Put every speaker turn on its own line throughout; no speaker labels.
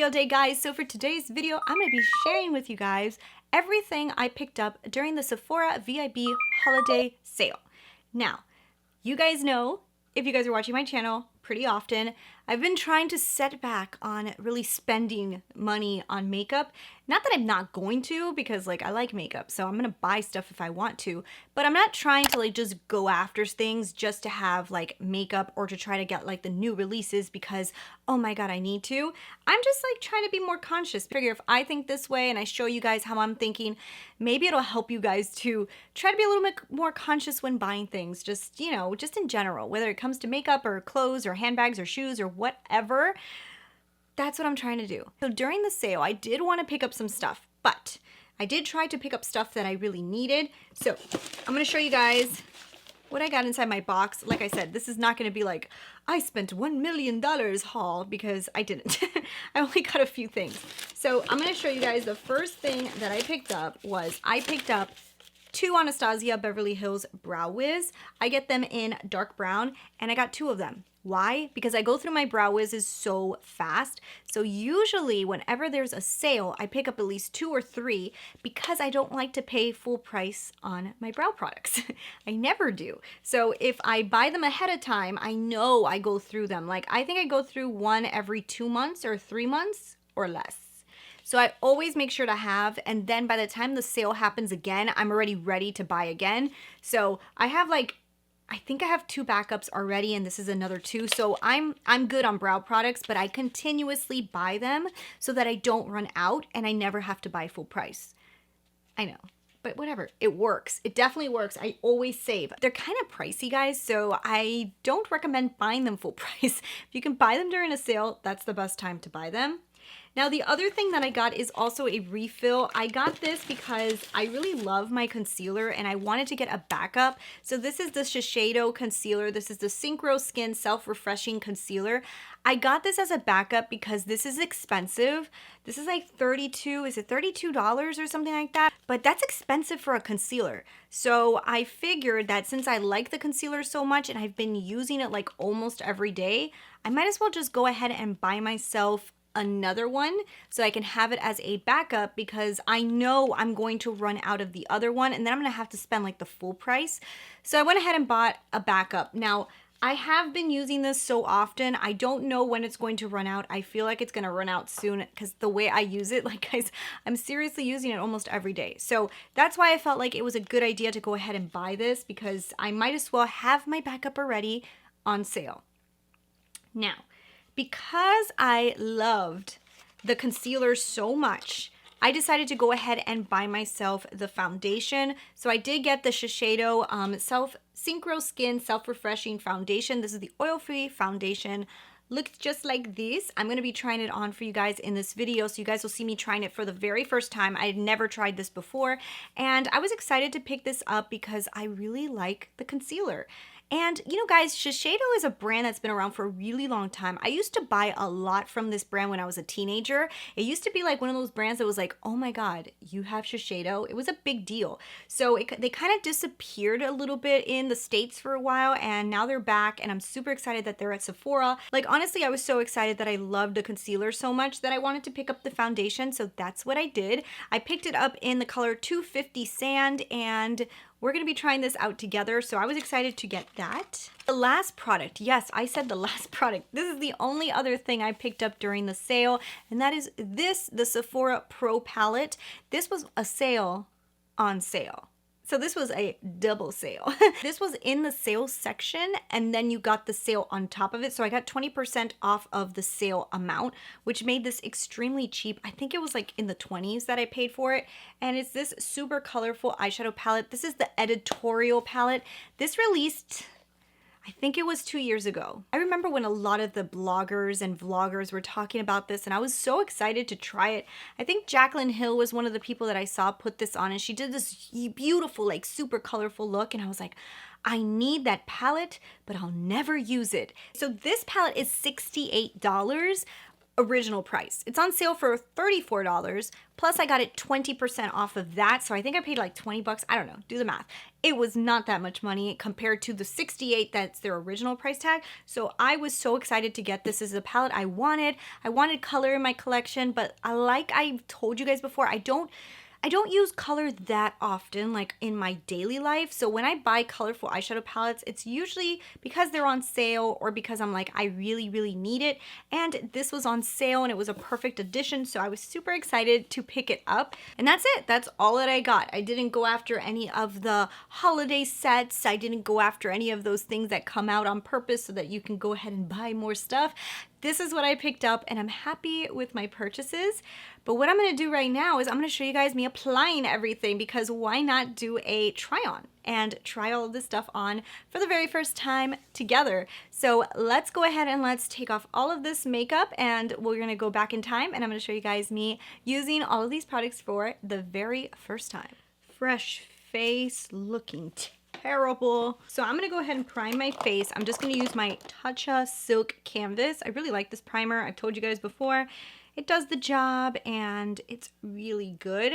video day, guys. So for today's video, I'm going to be sharing with you guys everything I picked up during the Sephora VIB holiday sale. Now, you guys know, if you guys are watching my channel pretty often, I've been trying to set back on really spending money on makeup. Not that I'm not going to, because like I like makeup, so I'm gonna buy stuff if I want to, but I'm not trying to like just go after things just to have like makeup or to try to get like the new releases because, oh my god, I need to. I'm just like trying to be more conscious. Figure if I think this way and I show you guys how I'm thinking, maybe it'll help you guys to try to be a little bit more conscious when buying things, just, you know, just in general, whether it comes to makeup or clothes or handbags or shoes or whatever. That's what I'm trying to do. So during the sale, I did want to pick up some stuff, but I did try to pick up stuff that I really needed. So I'm going to show you guys what I got inside my box. Like I said, this is not going to be like, I spent $1 million haul, because I didn't. I only got a few things. So I'm going to show you guys the first thing that I picked up was I picked up 2 Anastasia Beverly Hills Brow Wiz. I get them in dark brown, and I got 2 of them. Why? Because I go through my Brow Wizzes so fast. So usually whenever there's a sale, I pick up at least 2 or 3 because I don't like to pay full price on my brow products. I never do. So if I buy them ahead of time, I know I go through them. Like I think I go through one every 2 months or 3 months or less. So I always make sure to have, and then by the time the sale happens again, I'm already ready to buy again. So I have like, I think I have 2 backups already, and this is another 2. So I'm good on brow products, but I continuously buy them so that I don't run out and I never have to buy full price. I know, but whatever, it works. It definitely works. I always save. They're kind of pricey, guys, so I don't recommend buying them full price. If you can buy them during a sale, that's the best time to buy them. Now, the other thing that I got is also a refill. I got this because I really love my concealer and I wanted to get a backup. So this is the Shiseido concealer. This is the Synchro Skin Self-Refreshing Concealer. I got this as a backup because this is expensive. This is like is it $32 or something like that? But that's expensive for a concealer. So I figured that since I like the concealer so much and I've been using it like almost every day, I might as well just go ahead and buy myself another one so I can have it as a backup, because I know I'm going to run out of the other one and then I'm gonna have to spend like the full price. So I went ahead and bought a backup. Now, I have been using this so often, I don't know when it's going to run out. I feel like it's gonna run out soon because the way I use it, like guys, I'm seriously using it almost every day. So that's why I felt like it was a good idea to go ahead and buy this, because I might as well have my backup already on sale. Now, because I loved the concealer so much, I decided to go ahead and buy myself the foundation. So I did get the Shiseido Synchro Skin Self-Refreshing Foundation. This is the oil-free foundation. Looks just like this. I'm going to be trying it on for you guys in this video, so you guys will see me trying it for the very first time. I had never tried this before, and I was excited to pick this up because I really like the concealer. And, you know, guys, Shiseido is a brand that's been around for a really long time. I used to buy a lot from this brand when I was a teenager. It used to be like one of those brands that was like, oh my god, you have Shiseido? It was a big deal. So they kind of disappeared a little bit in the States for a while, and now they're back, and I'm super excited that they're at Sephora. Like, honestly, I was so excited that I loved the concealer so much that I wanted to pick up the foundation, so that's what I did. I picked it up in the color 250 Sand, and we're going to be trying this out together, so I was excited to get that. The last product, yes, I said the last product. This is the only other thing I picked up during the sale, and that is this, the Sephora Pro palette. This was a sale on sale. So this was a double sale. This was in the sales section, and then you got the sale on top of it. So I got 20% off of the sale amount, which made this extremely cheap. I think it was like in the 20s that I paid for it. And it's this super colorful eyeshadow palette. This is the Editorial palette. This released, I think it was 2 years ago. I remember when a lot of the bloggers and vloggers were talking about this, and I was so excited to try it. I think Jaclyn Hill was one of the people that I saw put this on, and she did this beautiful, like super colorful look, and I was like, I need that palette, but I'll never use it. So this palette is $68. original price. It's on sale for $34, plus I got it 20% off of that, so I think I paid like 20 bucks. I don't know, do the math. It was not that much money compared to the 68 that's their original price tag, so I was so excited to get this as a palette I wanted. I wanted color in my collection, but like I've told you guys before, I don't use color that often, like in my daily life. So when I buy colorful eyeshadow palettes, it's usually because they're on sale or because I'm like, I really, really need it. And this was on sale and it was a perfect addition. So I was super excited to pick it up. And that's it. That's all that I got. I didn't go after any of the holiday sets. I didn't go after any of those things that come out on purpose so that you can go ahead and buy more stuff. This is what I picked up and I'm happy with my purchases. But what I'm going to do right now is I'm going to show you guys me applying everything, because why not do a try on and try all of this stuff on for the very first time together. So let's go ahead and let's take off all of this makeup and we're going to go back in time and I'm going to show you guys me using all of these products for the very first time. Fresh face, looking terrible. So I'm gonna go ahead and prime my face. I'm just gonna use my Tatcha Silk Canvas. I really like this primer. I've told you guys before. It does the job and it's really good.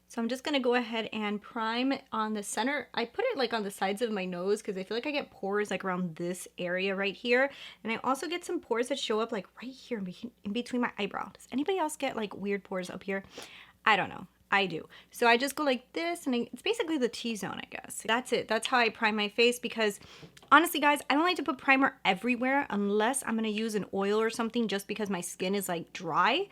So I'm just gonna go ahead and prime on the center. I put it like on the sides of my nose because I feel like I get pores like around this area right here. And I also get some pores that show up like right here in between my eyebrow. Does anybody else get like weird pores up here? I don't know. I do. So I just go like this and it's basically the T-zone, I guess. That's it. That's how I prime my face, because honestly guys, I don't like to put primer everywhere unless I'm going to use an oil or something, just because my skin is like dry.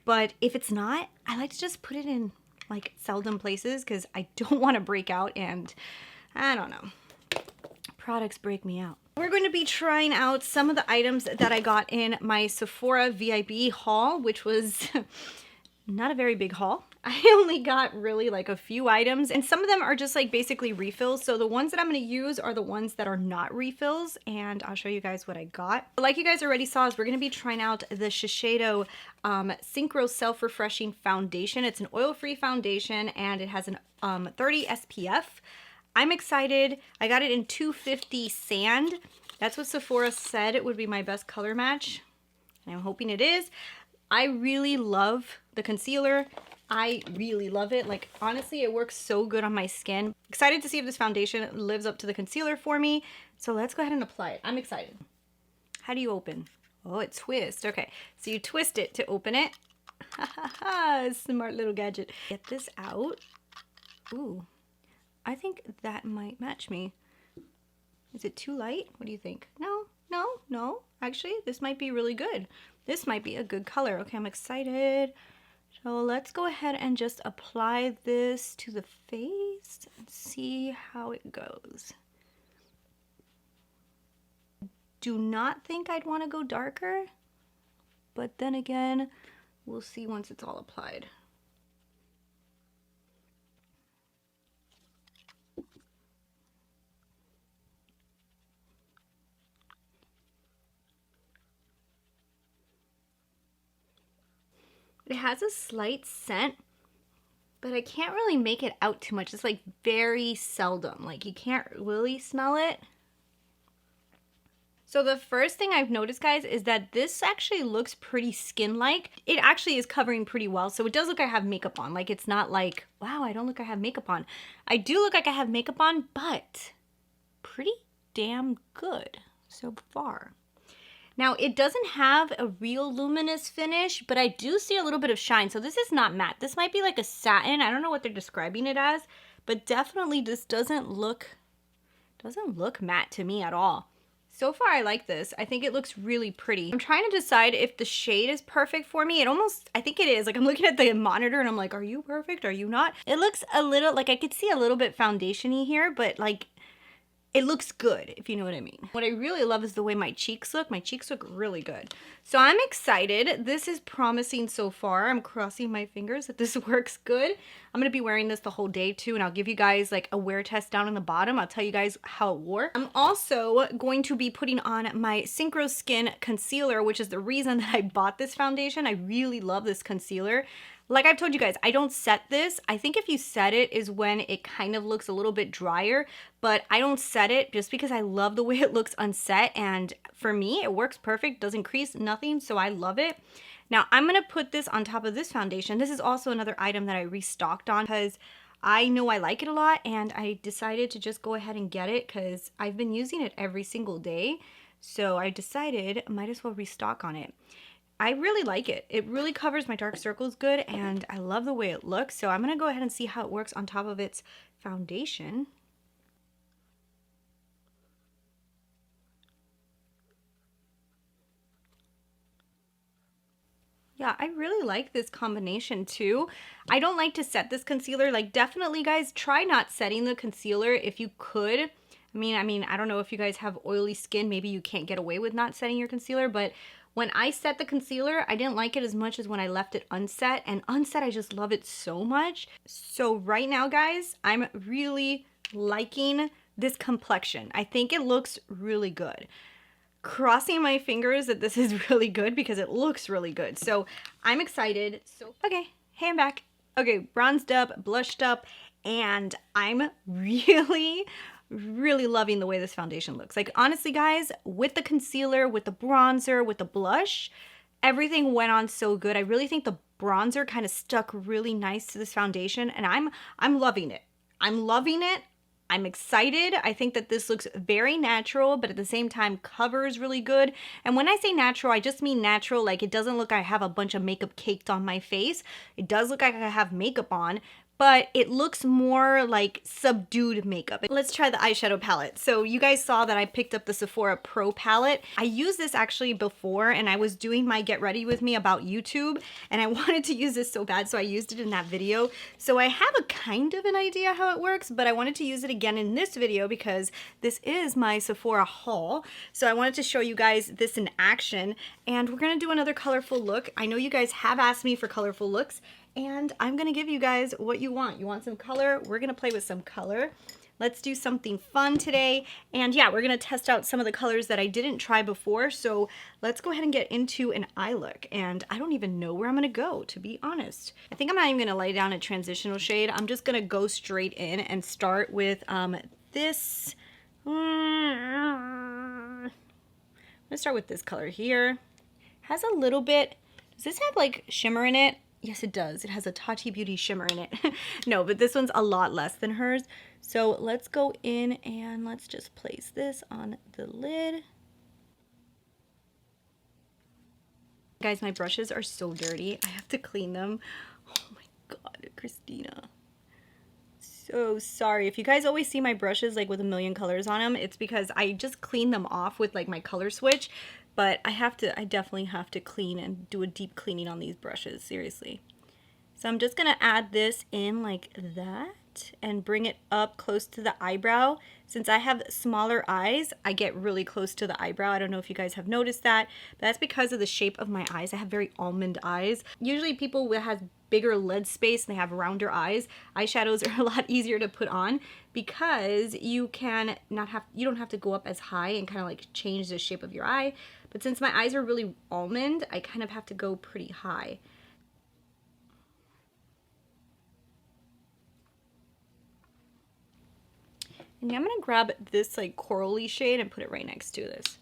But if it's not, I like to just put it in like seldom places because I don't want to break out, and I don't know. Products break me out. We're going to be trying out some of the items that I got in my Sephora VIB haul, which was not a very big haul. I only got really like a few items, and some of them are just like basically refills. So the ones that I'm going to use are the ones that are not refills, and I'll show you guys what I got. Like you guys already saw, is we're going to be trying out the Shiseido Synchro Self-Refreshing Foundation. It's an oil-free foundation and it has an 30 SPF. I'm excited. I got it in 250 Sand. That's what Sephora said it would be my best color match, and I'm hoping it is. I really love the concealer. I really love it. Like, honestly, it works so good on my skin. Excited to see if this foundation lives up to the concealer for me. So let's go ahead and apply it. I'm excited. How do you open? Oh, it twists. Okay, so you twist it to open it. Ha ha ha, smart little gadget. Get this out. Ooh, I think that might match me. Is it too light? What do you think? No, no, no. Actually, this might be really good. This might be a good color. Okay, I'm excited. So let's go ahead and just apply this to the face and see how it goes. Do not think I'd want to go darker, but then again, we'll see once it's all applied. It has a slight scent, but I can't really make it out too much. It's like very seldom. Like, you can't really smell it. So the first thing I've noticed, guys, is that this actually looks pretty skin-like. It actually is covering pretty well. So it does look like I have makeup on. Like, it's not like, wow, I don't look like I have makeup on. I do look like I have makeup on, but pretty damn good so far. Now, it doesn't have a real luminous finish, but I do see a little bit of shine. So this is not matte. This might be like a satin. I don't know what they're describing it as, but definitely this doesn't look matte to me at all. So far, I like this. I think it looks really pretty. I'm trying to decide if the shade is perfect for me. I think it is. Like, I'm looking at the monitor and I'm like, are you perfect? Are you not? It looks a little, like I could see a little bit foundation-y here, but like, it looks good, if you know what I mean. What I really love is the way my cheeks look. My cheeks look really good. So I'm excited. This is promising so far. I'm crossing my fingers that this works good. I'm gonna be wearing this the whole day too, and I'll give you guys like a wear test down in the bottom. I'll tell you guys how it wore. I'm also going to be putting on my Synchro Skin Concealer, which is the reason that I bought this foundation. I really love this concealer. Like I've told you guys, I don't set this. I think if you set it is when it kind of looks a little bit drier, but I don't set it just because I love the way it looks unset, and for me, it works perfect, doesn't crease, nothing, so I love it. Now I'm gonna put this on top of this foundation. This is also another item that I restocked on because I know I like it a lot, and I decided to just go ahead and get it because I've been using it every single day. So I decided I might as well restock on it. I really like it. It really covers my dark circles good, and I love the way it looks. So I'm gonna go ahead and see how it works on top of its foundation. Yeah, I really like this combination too. I don't like to set this concealer. Like, definitely guys, try not setting the concealer if you could. I don't know if you guys have oily skin. Maybe you can't get away with not setting your concealer, but when I set the concealer, I didn't like it as much as when I left it unset. And unset, I just love it so much. So right now, guys, I'm really liking this complexion. I think it looks really good. Crossing my fingers that this is really good because it looks really good. So I'm excited. So okay, hey, I'm back. Okay, bronzed up, blushed up, and I'm really loving the way this foundation looks. Like, honestly guys, with the concealer, with the bronzer, with the blush, everything went on so good. I really think the bronzer kind of stuck really nice to this foundation, and I'm loving it. I'm loving it. I'm excited. I think that this looks very natural, but at the same time covers really good. And when I say natural, I just mean natural, like it doesn't look like I have a bunch of makeup caked on my face. It does look like I have makeup on, but it looks more like subdued makeup. Let's try the eyeshadow palette. So you guys saw that I picked up the Sephora Pro palette. I used this actually before, and I was doing my get ready with me about YouTube, and I wanted to use this so bad, so I used it in that video. So I have a kind of an idea how it works, but I wanted to use it again in this video because this is my Sephora haul. So I wanted to show you guys this in action, and we're gonna do another colorful look. I know you guys have asked me for colorful looks, and I'm gonna give you guys what you want. You want some color? We're gonna play with some color. Let's do something fun today. And yeah, we're gonna test out some of the colors that I didn't try before. So let's go ahead and get into an eye look. And I don't even know where I'm gonna go, to be honest. I think I'm not even gonna lay down a transitional shade. I'm just gonna go straight in and start with this. I'm gonna start with this color here. Has a little bit, does this have like shimmer in it? Yes, it does. It has a Tati Beauty shimmer in it. No, but this one's a lot less than hers. So let's go in and let's just place this on the lid. Guys, my brushes are so dirty. I have to clean them. Oh my God, Christina. So sorry. If you guys always see my brushes like with a million colors on them, it's because I just clean them off with like my color switch. But I definitely have to clean and do a deep cleaning on these brushes, seriously. So I'm just gonna add this in like that and bring it up close to the eyebrow. Since I have smaller eyes, I get really close to the eyebrow. I don't know if you guys have noticed that, but that's because of the shape of my eyes. I have very almond eyes. Usually people who have bigger lid space and they have rounder eyes, eyeshadows are a lot easier to put on because you don't have to go up as high and kind of like change the shape of your eye. But since my eyes are really almond, I kind of have to go pretty high. And now I'm gonna grab this like corally shade and put it right next to this.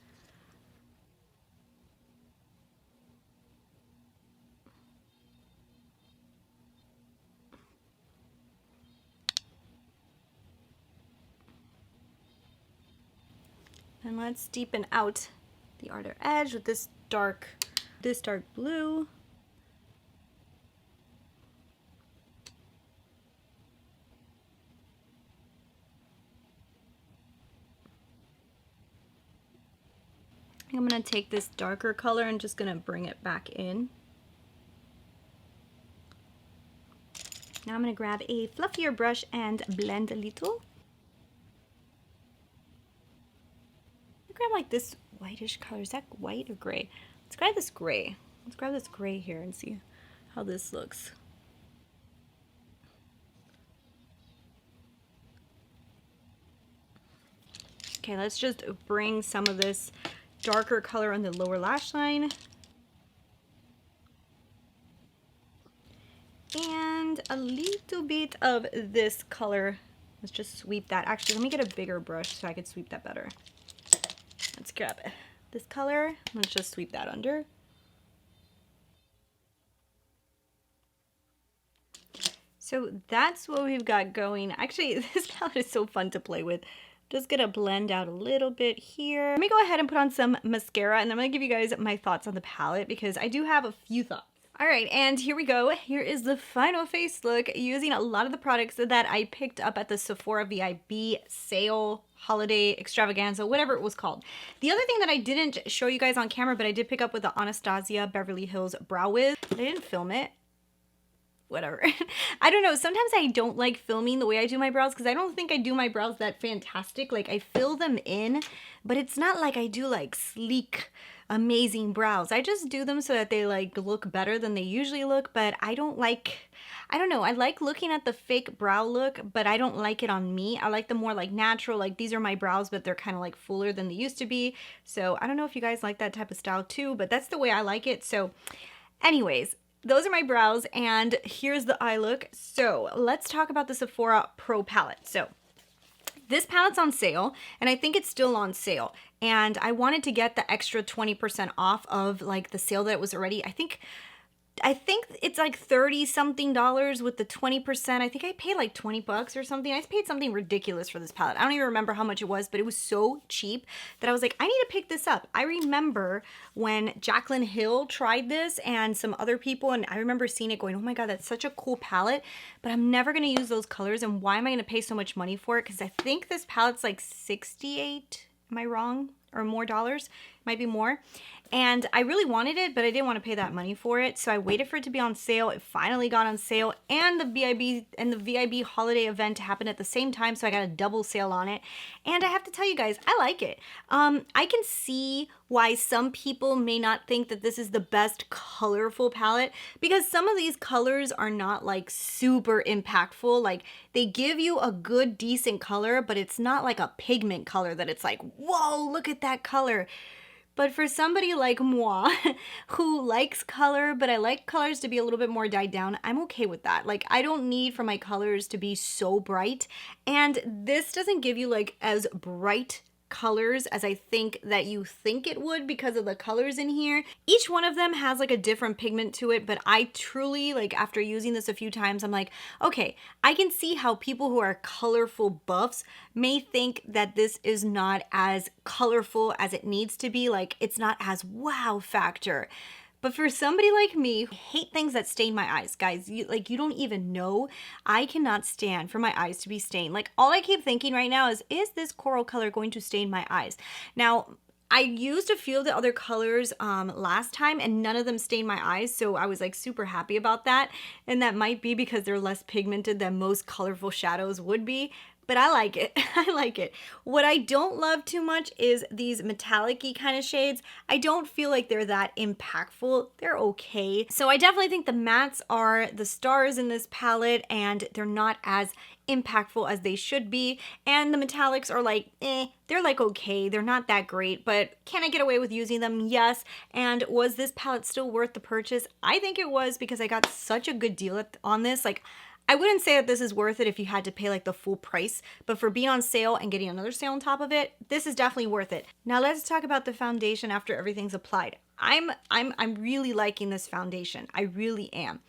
And let's deepen out the outer edge with this dark blue. I'm gonna take this darker color and just gonna bring it back in. Now I'm gonna grab a fluffier brush and blend a little. Grab like this whitish color. Is that white or gray? Let's grab this gray. Let's grab this gray here and see how this looks. Okay, let's just bring some of this darker color on the lower lash line. And a little bit of this color. Let's just sweep that. Actually, let me get a bigger brush so I can sweep that better. Let's grab this color. Let's just sweep that under. So that's what we've got going. Actually, this palette is so fun to play with. Just gonna blend out a little bit here. Let me go ahead and put on some mascara, and I'm gonna give you guys my thoughts on the palette because I do have a few thoughts. All right, and here we go. Here is the final face look using a lot of the products that I picked up at the Sephora VIB sale, holiday extravaganza, whatever it was called. The other thing that I didn't show you guys on camera, but I did pick up with the Anastasia Beverly Hills Brow Wiz. I didn't film it. Whatever. I don't know. Sometimes I don't like filming the way I do my brows because I don't think I do my brows that fantastic. Like I fill them in, but it's not like I do like sleek, amazing brows. I just do them so that they like look better than they usually look, but I don't know. I like looking at the fake brow look, but I don't like it on me. I like the more like natural, like these are my brows, but they're kind of like fuller than they used to be. So I don't know if you guys like that type of style too, but that's the way I like it. So anyways, those are my brows, and here's the eye look. So let's talk about the Sephora Pro palette. So this palette's on sale, and I think it's still on sale. And I wanted to get the extra 20% off of like the sale that was already, I think it's like 30 something dollars with the 20%. I think I paid like 20 bucks or something. I paid something ridiculous for this palette. I don't even remember how much it was, but it was so cheap that I was like, I need to pick this up. I remember when Jaclyn Hill tried this and some other people, and I remember seeing it going, oh my God, that's such a cool palette, but I'm never going to use those colors. And why am I going to pay so much money for it? Because I think this palette's like 68, am I wrong? Or more dollars, might be more. And I really wanted it, but I didn't want to pay that money for it. So I waited for it to be on sale. It finally got on sale, and the VIB holiday event happened at the same time. So I got a double sale on it. And I have to tell you guys, I like it. I can see why some people may not think that this is the best colorful palette, because some of these colors are not like super impactful. Like they give you a good, decent color, but it's not like a pigment color that it's like, whoa, look at that color. But for somebody like moi, who likes color, but I like colors to be a little bit more dyed down, I'm okay with that. Like, I don't need for my colors to be so bright. And this doesn't give you like as bright colors as I think that you think it would because of the colors in here. Each one of them has like a different pigment to it, but I truly, like after using this a few times, I'm like, okay, I can see how people who are colorful buffs may think that this is not as colorful as it needs to be. Like it's not as wow factor. But for somebody like me, who hate things that stain my eyes, guys, you don't even know. I cannot stand for my eyes to be stained. Like all I keep thinking right now is this coral color going to stain my eyes? Now, I used a few of the other colors last time and none of them stained my eyes, so I was like super happy about that. And that might be because they're less pigmented than most colorful shadows would be. But I like it. I like it. What I don't love too much is these metallic-y kind of shades. I don't feel like they're that impactful. They're okay. So I definitely think the mattes are the stars in this palette, and they're not as impactful as they should be. And the metallics are like, they're like okay. They're not that great, but can I get away with using them? Yes. And was this palette still worth the purchase? I think it was, because I got such a good deal on this. Like, I wouldn't say that this is worth it if you had to pay like the full price, but for being on sale and getting another sale on top of it, this is definitely worth it. Now let's talk about the foundation after everything's applied. I'm really liking this foundation. I really am.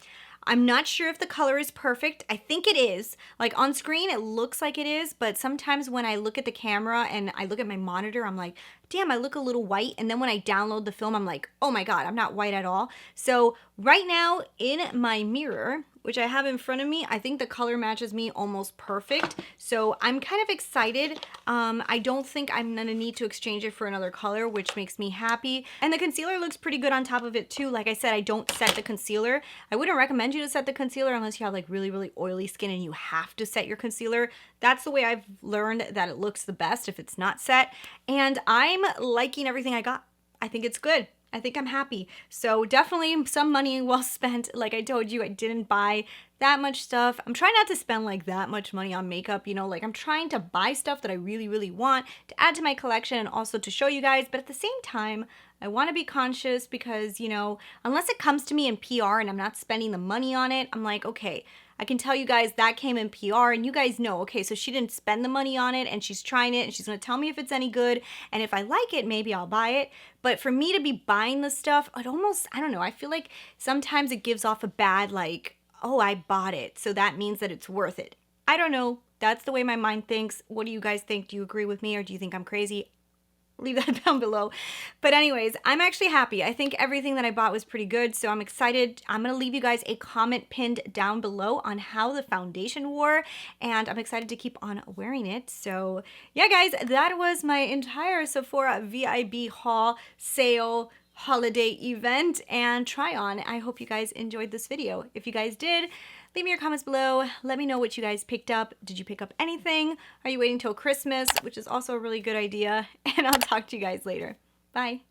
I'm not sure if the color is perfect. I think it is. Like on screen, it looks like it is, but sometimes when I look at the camera and I look at my monitor, I'm like, damn, I look a little white. And then when I download the film, I'm like, oh my God, I'm not white at all. So right now in my mirror, which I have in front of me, I think the color matches me almost perfect. So I'm kind of excited. I don't think I'm gonna need to exchange it for another color, which makes me happy. And the concealer looks pretty good on top of it too. Like I said, I don't set the concealer. I wouldn't recommend you to set the concealer unless you have like really, really oily skin and you have to set your concealer. That's the way I've learned that it looks the best if it's not set. And I'm liking everything I got. I think it's good. I think I'm happy. So definitely some money well spent. Like I told you, I didn't buy that much stuff. I'm trying not to spend like that much money on makeup, you know, like I'm trying to buy stuff that I really, really want to add to my collection and also to show you guys. But at the same time, I want to be conscious because, you know, unless it comes to me in PR and I'm not spending the money on it, I'm like, okay, I can tell you guys that came in PR and you guys know, okay, so she didn't spend the money on it and she's trying it and she's going to tell me if it's any good. And if I like it, maybe I'll buy it. But for me to be buying the stuff, it almost, I don't know, I feel like sometimes it gives off a bad, like, oh, I bought it, so that means that it's worth it. I don't know. That's the way my mind thinks. What do you guys think? Do you agree with me or do you think I'm crazy? Leave that down below. But anyways, I'm actually happy. I think everything that I bought was pretty good, so I'm excited. I'm gonna leave you guys a comment pinned down below on how the foundation wore, and I'm excited to keep on wearing it. So yeah, guys, that was my entire Sephora VIB haul, sale, holiday event, and try on. I hope you guys enjoyed this video. If you guys did, leave me your comments below. Let me know what you guys picked up. Did you pick up anything? Are you waiting till Christmas, which is also a really good idea? And I'll talk to you guys later. Bye.